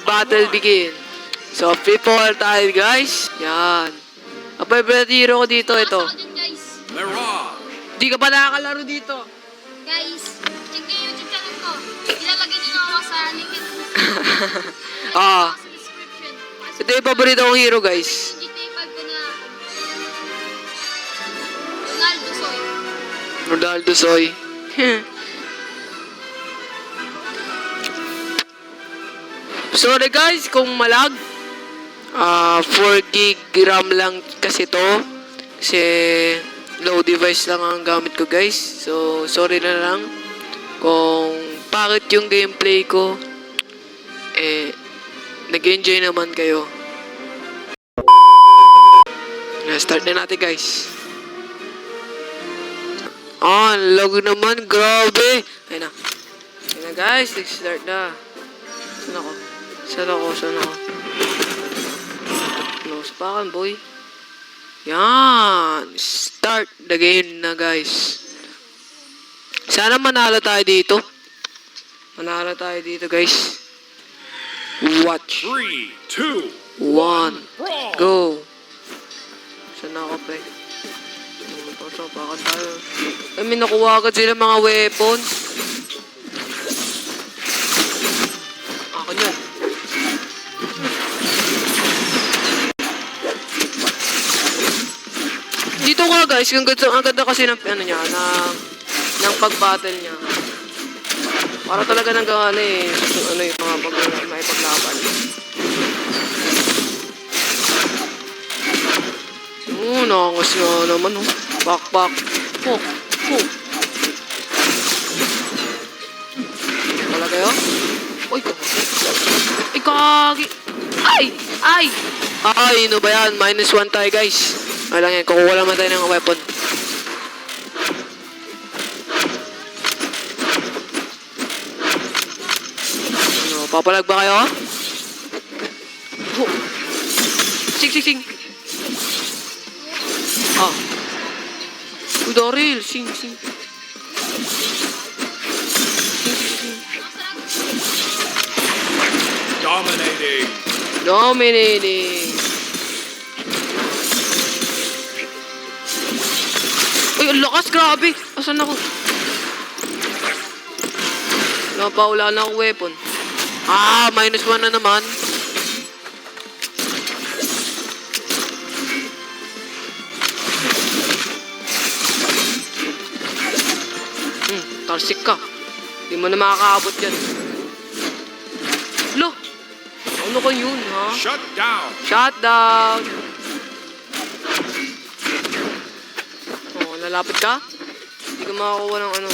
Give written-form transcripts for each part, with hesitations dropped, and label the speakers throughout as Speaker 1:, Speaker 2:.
Speaker 1: battle begin. So, free fall tayo, guys. Yan. Ang favorite hero ko dito, ito.
Speaker 2: Pasok din, guys.
Speaker 1: Di ka pa nakakalaro dito.
Speaker 2: Guys, check yung YouTube channel ko. Ilalagay nyo na ako sa link.
Speaker 1: Ah.
Speaker 2: Sa description.
Speaker 1: Ito yung paborito kong hero, guys.
Speaker 2: Yung GTA 5 ko na Ronaldo Soy.
Speaker 1: Ronaldo Soy. Sorry guys kung malag. 4 gig RAM lang kasi to. Kasi low device lang ang gamit ko, guys. So sorry na lang kung bakit yung gameplay ko nag-enjoy naman kayo. Start na natin, guys. Lag naman, grabe. Ayun na. Ayun na, guys, nag-start na. Saan ako? Sapakan, boy. Yan. Start the game na, guys. Sana manalo tayo dito. Guys. Watch.
Speaker 3: 3, 2,
Speaker 1: 1, go. Saan na ako, pre? Sapakan tayo. May nakuha agad sila mga weapons. Akin yan. Dito nga, guys, ang ganda kasi ng ng pag-battle niya. Para talaga yung mga maipaglaban. Nangas nga naman, oh. Back. Oh. Wala kayo? Uy, kagi. Ay, ano ba yan? -1 tayo, guys. Ay lang yan, kukuha naman tayo ng weapon. Papalag ba kayo? Oh. Sing. Uy, Daryl, sing. Dominating. Uy, ang lakas, grabe. Asan ako? Wala na akong weapon. -1 na naman. Tarsik ka. Hindi mo na makakaabot yan. Lo! Ano ko yun, ha?
Speaker 3: shut down.
Speaker 1: Lalapit ka? Hindi ka makakuha ng ano.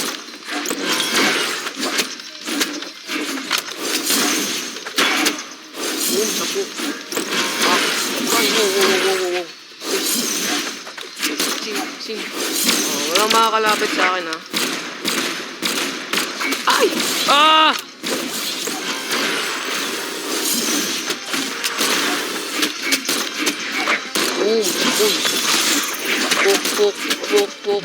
Speaker 1: Tapo. Wow. Sing. Walang makakalapit sa akin, ha? Ay! Boom. Pok.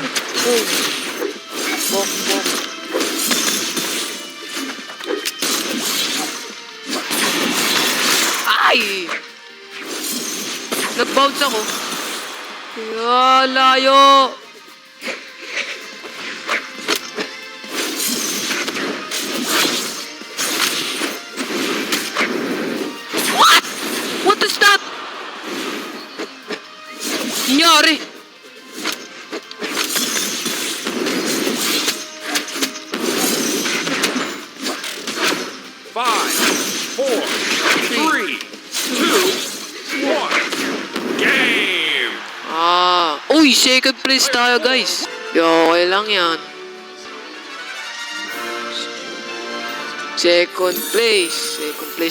Speaker 1: Ay! Nag-bounce ako. Layo! What is that? Nangyari?
Speaker 3: 5, 4, 3, 2, 1. Game!
Speaker 1: Uy, second place tayo, guys. Okay lang yan. Second place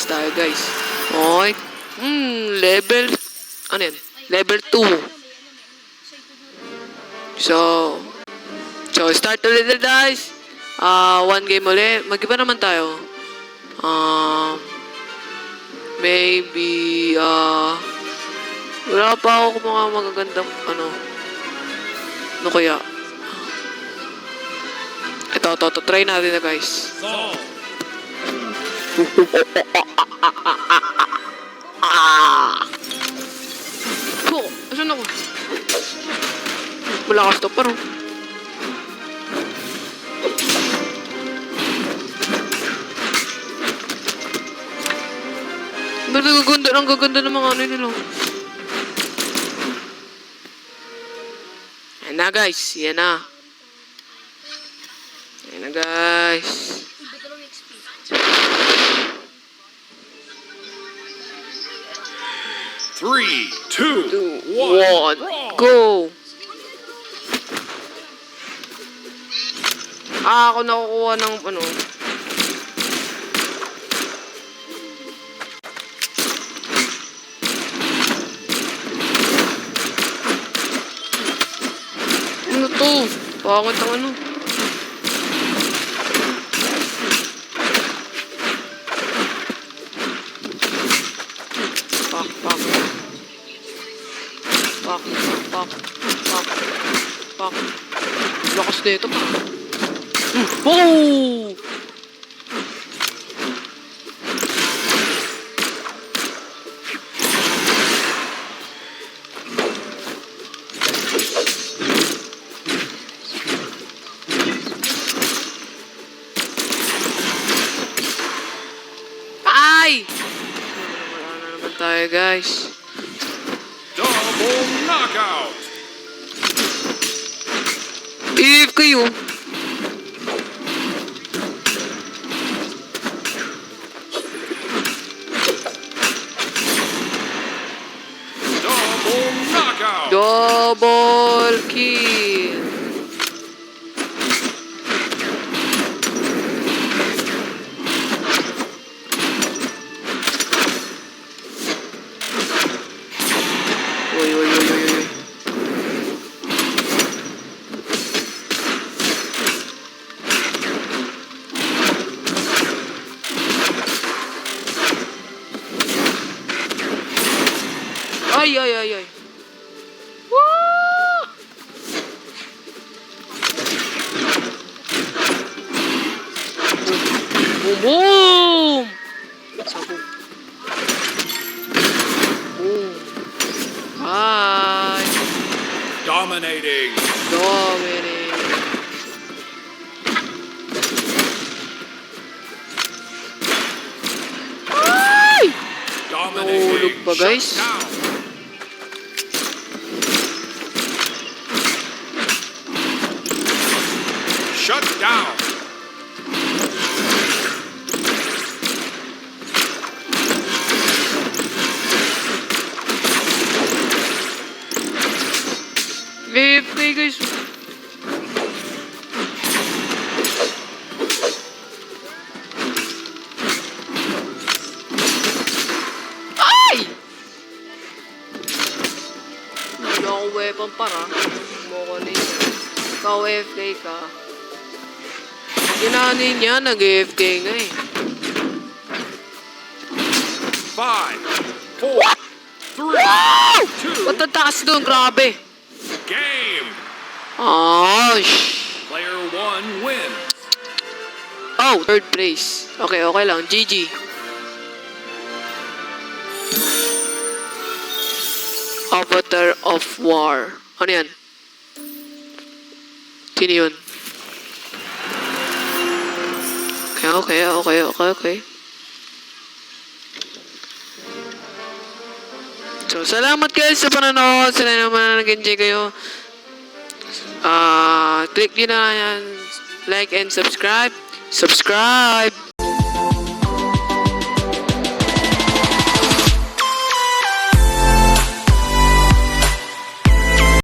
Speaker 1: tayo, guys. Okay. Level, ano yan? Level 2. So, start ulit na, guys. 1 game ulit. Mag-iba naman tayo. Maybe, wala pa ako mga magagandang, ano kaya? Ito, try natin na, guys. Po, asan ako? Malakas to pero. Pero ang gaganda ng mga ano nila. Yan na guys, yan na. Yan na guys.
Speaker 2: Hindi ko lang XP.
Speaker 3: 3, 2, 1,
Speaker 1: One,
Speaker 3: brawl.
Speaker 1: go! Ako nakukuha ng ano. Ano to? Bakit ang ano? Pak, pak. Pak, pak, pak, pak. Lakas nito pa. Oh! Ay! Wala na naman tayo, guys.
Speaker 3: Double knockout.
Speaker 1: If kayo.
Speaker 3: Double knockout.
Speaker 1: Double kill. Uy, uy, uy, uy, uy. Ay, ay, ay, ay. Woo! Boom, boom! Sabog. Boom. Bye.
Speaker 3: Dominating.
Speaker 1: Dominate. Ay!
Speaker 3: Dominating.
Speaker 1: Nahulog pa, guys.
Speaker 3: Shut down. Shut down.
Speaker 1: Play, guys. Ay! Wala akong weapon para. Mukha na yun. Ikaw AFK ka. Ginanin niya, nag-AFK nga eh.
Speaker 3: 5, 4, 3,
Speaker 1: Wow!
Speaker 3: 2,
Speaker 1: Ba't ang taas doon? Grabe.
Speaker 3: game.
Speaker 1: Ay!
Speaker 3: Player 1 win.
Speaker 1: Oh, third place. Okay, okay lang. GG. Avatar of War. Ano yan? Sino yun? Okay. So, salamat guys sa panonood. Sana naman nag-enjoy kayo. Click nyo na yan. Like and subscribe. Subscribe!